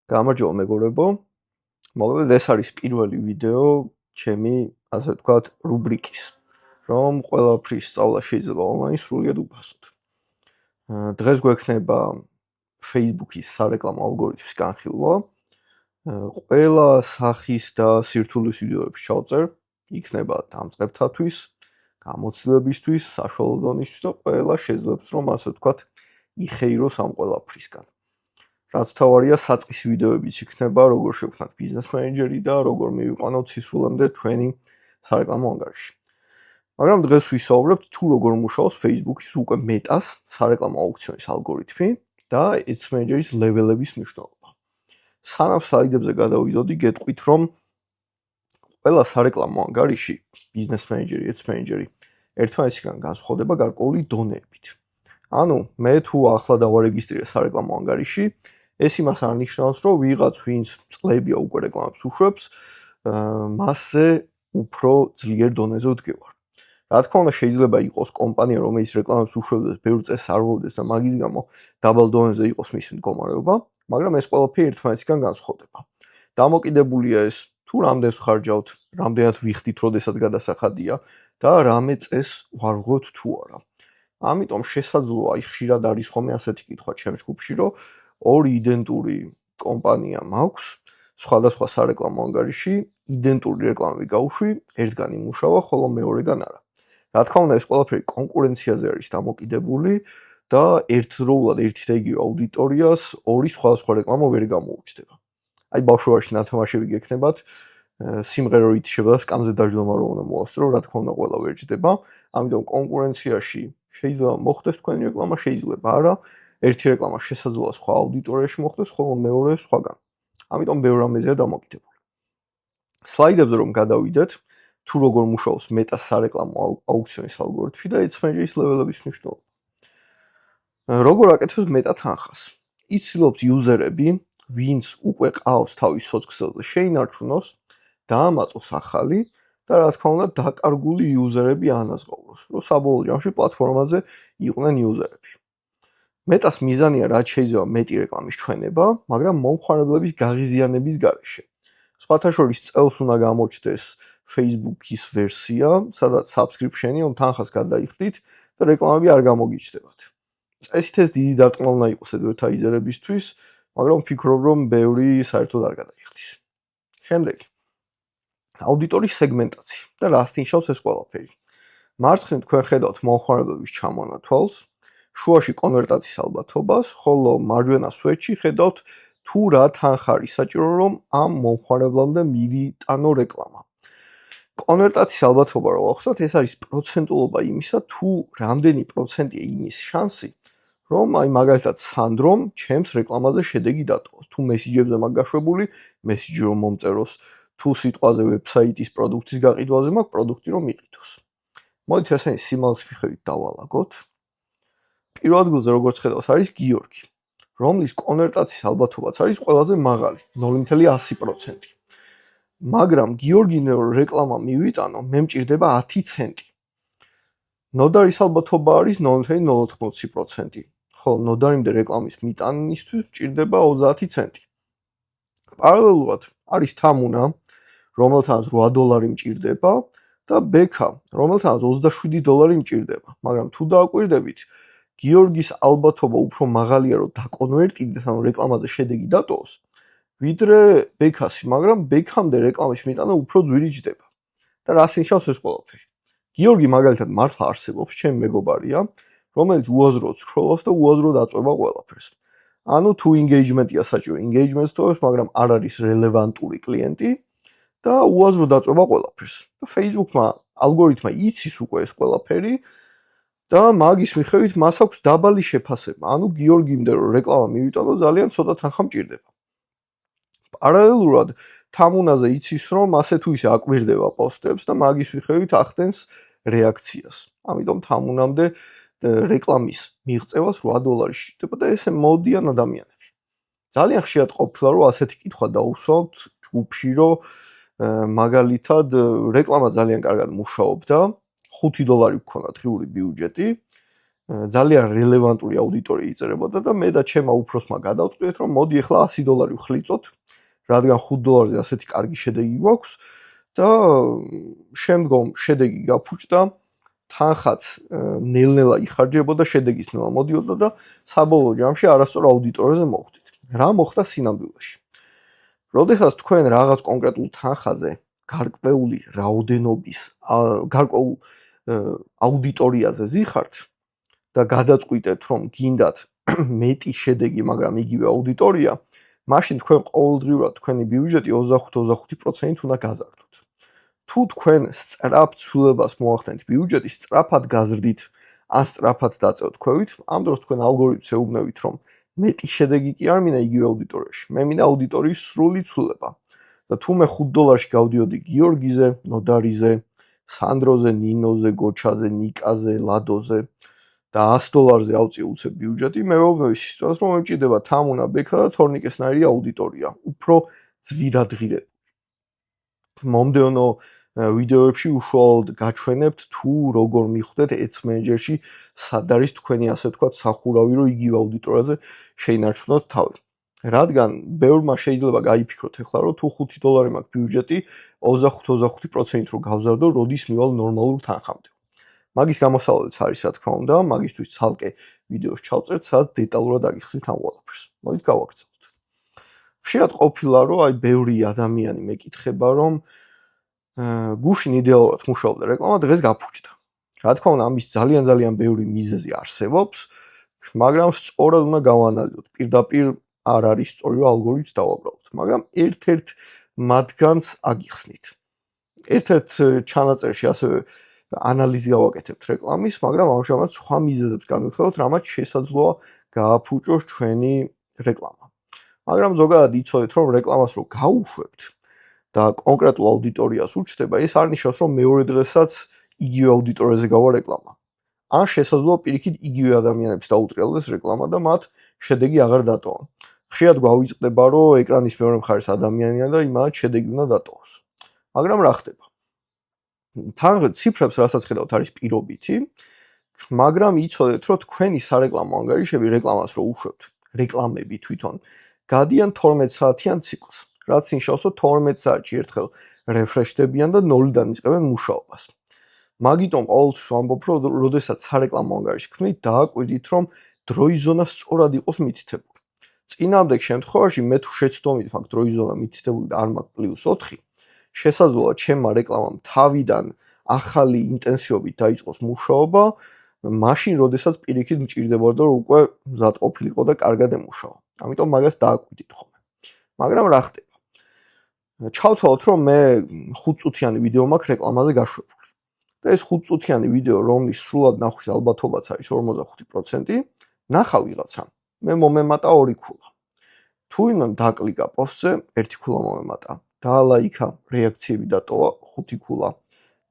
გამარჯობა მეგობრებო. მოკლედ ეს არის პირველი ვიდეო ჩემი, ასე ვთქვათ, რუბრიკის, რომ ყველაფრის სწავლა შეიძლება ონლაინ სრულიად უფასოდ. დღეს გვექნება Facebook-ის სარეკლამო ალგორითმის განხილვა. ყველა სახის და სირთულის ვიდეოებს ჩავწერ, იქნება დამწყებთათვის, გამოცდილებისთვის, საშუალო დონისთვის და ყველა შეძლებს რომ ასე ვთქვათ, იხეიროს ამ ყველაფრისგან. რაც თავარია საწყის ვიდეოებიც იქნება, როგორ შევქმნათ ბიზნეს მენეჯერი და როგორ მივიყვანოთ სისრულამდე ჩვენი სარეკლამო ანგარიში. მაგრამ დღეს ვისაუბრებთ თუ როგორ მუშაობს Facebook-ის უკვე მეტას სარეკლამო აუქციონის ალგორითმი და Ads Manager-ის ლეველების მნიშვნელობა. სანამ სლაიდებზე გადავიდოდი, გეტყვით რომ ყველა სარეკლამო ანგარიში ბიზნეს მენეჯერი, Ads Manager-ი ერთმანეთისგან განსხვავდება გარკვეული დონეებით. ანუ მე თუ ახლა დავარეგისტრირე სარეკლამო ანგარიში, ეს იმას არ ნიშნავს, რომ ვიღაც ვინც წლებია უკვე რეკლამებს უშვებს, მასზე უფრო ძლიერ დონეზე ვდგევარ. რა თქმა უნდა, შეიძლება იყოს კომპანია, რომელიც რეკლამებს უშვებდეს, ბევრ წელს არ ვუვდეს და მაგის გამო დაბალ დონეზე იყოს მისი მდგომარეობა, მაგრამ ეს ყველაფერი ერთმანეთისგან განსხვავდება. დამოკიდებულია ეს თუ რამდენს ვხარჯავთ, რამდენად ვიხდით, როდესაც გადასახადია და რამე წეს ვარღვევთ თუ არა. ამიტომ შესაძლოა ხშირად არის ხოლმე ასეთი კითხვა ჩემს ჯგუფში, რომ ორი იდენტური კომპანია მაქვს, სხვადასხვა სარეკლამო ანგარიში, იდენტური რეკლამები გავუშვი, ერთგან იმუშავა, ხოლო მეორეგან არა. რა თქმა უნდა, ეს ყველაფერი კონკურენციაზე არის დამოკიდებული და ერთდროულად ერთი და იგივე აუდიტორიას ორი სხვადასხვა რეკლამა ვერ გამოუჩნდება. აი ბავშვობაში ნათამაშები გექნებათ, სიმღერა ითიშება და სკამზე დაждდომა რომ უნდა მოასწრო, რა თქმა უნდა, ყველა ვერ ჯდება, ამიტომ კონკურენციაში შეიძლება მოხდეს თქვენი რეკლამა, შეიძლება არა. ერთი რეკლამა შესაძლოა სხვა აუდიტორიაში მოხდეს, ხოლო მეორე სხვაგან. ამიტომ ბევრ რამეზეა დამოკიდებული. სლაიდებზე რომ გადავიდეთ, თუ როგორ მუშაობს მეტას სარეკლამო აუქციონის ალგორითმი და Ads Manager-ის ლეველების მნიშვნელობა. როგორ აკეთებს მეტა თანხას? იცილობს იუზერები, ვინც უკვე ყავს თავის სოცქსელზე შეინარჩუნოს, დაამატოს ახალი და რა თქმა უნდა, დაკარგული იუზერები ანაზღაუროს, რომ საბოლოო ჯამში პლატფორმაზე იყვნენ იუზერები. მეტას მიზანია რაც შეიძლება მეტი რეკლამის ჩვენება, მაგრამ მომხმარებლების გაღიზიანების გარეშე. სხვათა შორის წელს უნდა გამოჩნდეს Facebook-ის ვერსია, სადაც subscription-ი რომ თანხას გადაიხდით და რეკლამები არ გამოგიჩნდებათ. წესით ეს დიდი დარტყმა უნდა იყოს advertiser-ებისთვის, მაგრამ ვფიქრობ, რომ ბევრი საერთოდ არ გადაიხდის. შემდეგი. აუდიტორის სეგმენტაცია და რას ნიშნავს ეს ყველაფერი. მარცხნივ თქვენ ხედავთ მომხმარებლების ჩამონათვალს, შუაში კონვერტაციის ალბათობას, ხოლო მარჯვენა სვეტში ხედავთ თუ რა თანხა არის საჭირო, რომ ამ მომხმარებლამდე მივიტანო რეკლამა. კონვერტაციის ალბათობა რო ახსნათ, ეს არის პროცენტულობა იმისა, თუ რამდენი პროცენტია იმის შანსი, რომ აი მაგალითად სანდრომ ჩემს რეკლამაზე შედეგი დატოვოს. თუ მესიჯებზე მაგ გაშვებული, მესიჯი რომ მომწეროს, თუ სიტყვაზე ვებსაიტის პროდუქტის გაყიდვაზე მაქვს პროდუქტი რომ იყიდოს. მოდით ესენი სიმაღლის მიხედვით დავალაგოთ. პირველ ადგილზე როგორც ხედავთ არის გიორგი, რომლის კონვერტაციის ალბათობაც არის ყველაზე მაღალი, 0.100%. მაგრამ გიორგინე რეკლამა მივიტანო, მე მჭირდება 10 ცენტი. ნოდარის ალბათობა არის 0.080%, ხოლო ნოდარიმდე რეკლამის მიტანისთვის მჭირდება 30 ცენტი. პარალელურად არის თამუნა, რომელთანაც $8 მჭირდება და ბექა, რომელთანაც $27 მჭირდება, მაგრამ თუ დააკვირდებით, გიორგის ალბათობა უფრო მაღალია, რომ დაკონვერტიდეთ, ანუ რეკლამაზე შედეგი დატოვოს, ვიდრე ბექასი, მაგრამ ბექამდე რეკლამის მიტანა უფრო ძვირი ჯდება. და რას ნიშნავს ეს ყველაფერი? გიორგი მაგალითად მართლა არსებობს, ჩემი მეგობარია, რომელიც უაზროდ სკროლობს და უაზროდ აწვება ყველაფერს. ანუ თუ engagement-ია საჭირო, engagement-ს ტოვებს, მაგრამ არ არის რელევანტური კლიენტი და უაზროდ აწვება ყველაფერს. და Facebook-მა ალგორითმა იცის უკვე ეს ყველაფერი და მაგის მიხედვით მას აქვს დაბალი შეფასება. ანუ გიორგიმდე რომ რეკლამა მივიტანო, ძალიან ცოტა თანხა მჭირდება. პარალელურად თამუნაზე იცის რომ ასე თუ ისე აკვირდება პოსტებს და მაგის მიხედვით ახდენს რეაქციას. ამიტომ თამუნამდე რეკლამის მიღწევას $8 შეჭდება და ესე მოდიან ადამიანები. ძალიან ხშირად ყოფილა რომ ასეთი კითხვა დაუსვამთ ჯგუფში, რომ მაგალითად რეკლამა ძალიან კარგად მუშაობდა, $5 გქონდა დღიური ბიუჯეტი ძალიან რელევანტური აუდიტორია იწერებოდა და მე და ჩემმა უფროსმა გადავწყვიტეთ, რომ მოდი ახლა $100 ვხლიწოთ, რადგან $5 ასეთი კარგი შედეგი გვაქვს და შემდგომ შედეგი გაფუჭდა, თანხაც ნელ-ნელა იხარჯებოდა, შედეგის ნელა მოდიოდა და საბოლოო ჯამში არასწორ აუდიტორიაზე მოვხვდით. რა მოხდა სინამდვილეში? როდესაც თქვენ რაღაც კონკრეტულ თანხაზე გარკვეული რაოდენობის გარკვეულ აუდიტორიაზე ზიხართ და გადაწყვიტეთ, რომ გინდათ მეტი შედეგი, მაგრამ იგივე აუდიტორია, მაშინ თქვენ ყოველდღიურად თქვენი ბიუჯეტი 25% უნდა გაზარდოთ. თუ თქვენ სწრაფ ცვლილებას მოახდენთ ბიუჯეტის, სწრაფად გაზრდით, ან სწრაფად დაწევთ ქვევით, ამ დროს თქვენ ალგორითმს ეუბნებით, რომ მეტი შედეგი კი არ მინდა იგივე აუდიტორიაში. მე მინდა აუდიტორიის სრული ცვლილება. და თუ მე $5 გავდიოდი გიორგიზე, ნოდარიზე, სანდროზე, ნინოზე, გოჩაზე, ნიკაზე, ლადოზე და $100 ავწიე უცებ ბიუჯეტი, მე ვეუბნები სისტემას, რომ მომჭირდება თამუნა, ბექა და თორნიკესნაირი აუდიტორია, უფრო ძვირადღირებული. მომდევნო ვიდეოებში უშუალოდ გაჩვენებთ თუ როგორ მიხვდეთ Ads Manager-ში სად არის თქვენი ასე ვთქვათ სახურავი, რომ იგივე აუდიტორიაზე შეინარჩუნოთ თავი. რადგან ბევრმა შეიძლება გაიფიქროთ ახლა, რომ თუ $5 მაქვს ბიუჯეტი, 25% რო გავზარდო, როდის მივალ ნორმალურ თანხამდე. მაგის გამოსავალიც არის, რა თქმა უნდა, მაგისთვის ცალკე ვიდეოს ჩავწერთ, სადაც დეტალურად აგიხსნით ამ ყველაფერს. მოდით გავაგრძელოთ. ხშირად ყოფილა, რომ აი ბევრი ადამიანი მეკითხება, რომ გუშინ იდეალურად მუშაობდა რეკლამა, დღეს გაფუჭდა. რა თქმა უნდა, ამის ძალიან ბევრი მიზეზი არსებობს, მაგრამ სწორად უნდა გავანალიზოთ. პირდაპირ არ არის სწორი, რომ ალგორითმს დავაბრალოთ, მაგრამ ერთ-ერთ მათგანს აგიხსნით. ერთ-ერთ ჩანაწერში ასევე ანალიზი გავაკეთებთ რეკლამის, მაგრამ ამჟამად სხვა მიზეზებს განვიხილოთ, რამაც შესაძლოა გააფუჭოს ჩვენი რეკლამა. მაგრამ ზოგადად იცოდეთ, რომ რეკლამას რო გაუშვებთ და კონკრეტულ აუდიტორიას უჩნდება, ეს არ ნიშნავს, რომ მეორე დღესაც იგივე აუდიტორიაზე გავა რეკლამა. ან შესაძლოა პირიქით იგივე ადამიანებს დაუტრიალდეს რეკლამა და მათ შედეგი აღარ დატოვონ. ხშირად გვავიწყდება, რომ ეკრანის მეორე მხარეს ადამიანია და იმათ შედეგი უნდა დატოვოს. მაგრამ რა ხდება? თან ციფრებს რასაც ხედავთ არის პირობითი, მაგრამ იცოდეთ, რომ თქვენი სარეკლამო ანგარიშები რეკლამას რო უშვებთ, რეკლამები თვითონ გადიან 12 საათიან ციკლს, რაც ნიშნავს, რომ 12 საათში ერთხელ რეფრეშდებიან და 0-დან იწყებენ მუშაობას. მაგიტომ ყოველთვის ვამბობ, რომ როდესაც სარეკლამო ანგარიში ქმნით, დააკვირდით, რომ დროის ზონა სწორად იყოს მითითებული. წინამდეგ შემთხვევაში მე თუ შეცდომით მაქვს დროის ზონა მითითებული და არ მაქვს +4, შესაძლოა ჩემმა რეკლამამ თავიდან ახალი ინტენსივობით დაიწყოს მუშაობა, მაშინ როდესაც პირიქით მჭირდებოდა, რომ უკვე მზად ყოფილიყო და კარგად ემუშავა. ამიტომ მაგას დააკვირდით ხოლმე. მაგრამ რა ხდება? ჩავთვალოთ, რომ მე 5 წუთიანი ვიდეო მაქვს რეკლამაზე გაშვებული. და ეს 5 წუთიანი ვიდეო, რომლის სრულად ნახვის ალბათობაც არის 45%, ნახა ვიღაცამ. მე მომემატა 2 ქულა. თუ იმამ დაკლიკა პოსტზე, 1 ქულა მომემატა. დაალაიქა, რეაქციები დატოვა 5 ქულა.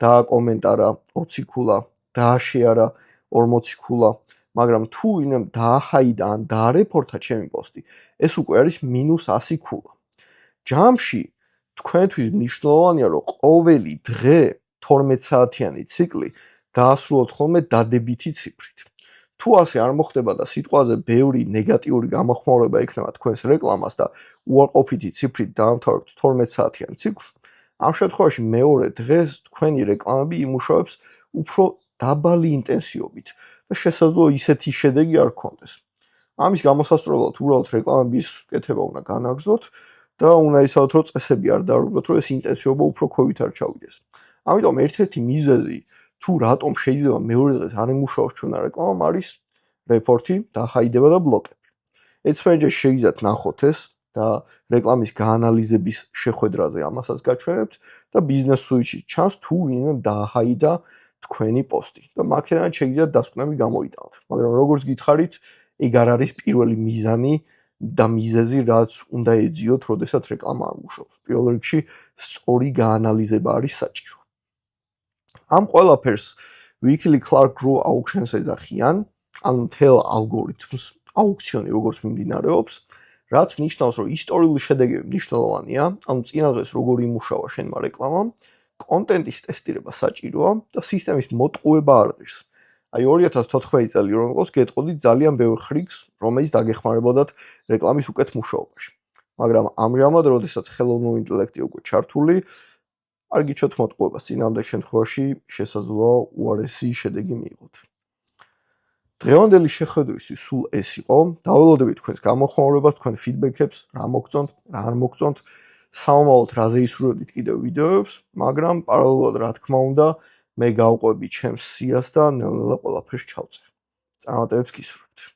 დააკომენტარა 20 ქულა, დააშეარა 40 ქულა. მაგრამ თუ იმამ დააჰაიდა ან დაარეპორტა ჩემი პოსტი, ეს უკვე არის -100 ქულა. ჯამში თქვენთვის მნიშვნელოვანია, რომ ყოველი დღე 12 საათიანი ციკლი დაასრულოთ ხოლმე დადებითი ციფრით. თუ ასე არ მოხდება და სიტყვაზე ბევრი ნეგატიური გამოხმაურება ექნება თქვენს რეკლამას და უარყოფითი ციფრით დაამთავრებთ 12 საათიან ციკლს, ამ შემთხვევაში მეორე დღეს თქვენი რეკლამები იმუშავებს უფრო დაბალი ინტენსივობით და შესაძლოა ისეთი შედეგი არ გქონდეს. ამის გამოსასწორებლად უბრალოდ რეკლამების კეთება უნდა განაგრძოთ და უნდა იცოდეთ, რომ წესები არ დაარღვევთ, რომ ეს ინტენსივობა უფრო ქვევით არ ჩავიდეს. ამიტომ ერთ-ერთი მიზეზი თუ რატომ შეიძლება მეორე დღეს არ ემუშაოს ჩვენი რეკლამა არის რეპორტი, დაჰაიდება და ბლოკები. Ads Manager-ში შეგიძლიათ ნახოთ ეს და რეკლამის გაანალიზების შეხვედრაზე ამასაც გაჩვენებთ და Business Suite-ში ჩანს თუ ვინმე დააჰაიდა თქვენი პოსტი და მაქედან შეგიძლიათ დასკვნები გამოიტანოთ. მაგრამ როგორც გითხარით, ეგ არ არის პირველი მიზანი და მიზეზი, რაც უნდა ეძიოთ, როდესაც რეკლამა არ მუშაობს. პირველ რიგში სწორი გაანალიზება არის საჭირო. ამ ყველაფერს Weekly Clark Group Auctions ეძახიან, ან მთელ ალგორითმს აუქციონი როგორც მიმდინარეობს, რაც ნიშნავს, რომ ისტორიული შედეგები მნიშვნელოვანია, ანუ წინა დღეს როგორ იმუშავა შენმა რეკლამამ, კონტენტის ტესტირება საჭიროა და სისტემის მოტყუება არ ღირს. აი 2014 წელი რომ იყოს, გეტყოდით ძალიან ბევრ ხრიგს, რომელიც დაგეხმარებოდათ რეკლამის უკეთ მუშაობაში. მაგრამ ამჟამად, როდესაც ხელოვნური ინტელექტი უკვე ჩართული, არ გიჩვენთ მოტყუებას, წინამდელ შემთხვევაში შესაძლოა უარესი შედეგი მიიღოთ. დღევანდელი შეხვედრისთვის სულ ეს იყო. დაველოდებით თქვენს გამოხმაურებას, თქვენ ფიდბექებს, რა მოგწონთ, რა არ მოგწონთ. სამომავლოდ რაზე ისურვებდით კიდევ ვიდეოებს, მაგრამ პარალელურად რა თქმა უნდა, მე გავყვები ჩემს სიას და ნელ-ნელა ყველაფერს ჩავწერ. წარმატებებს გისურვებთ.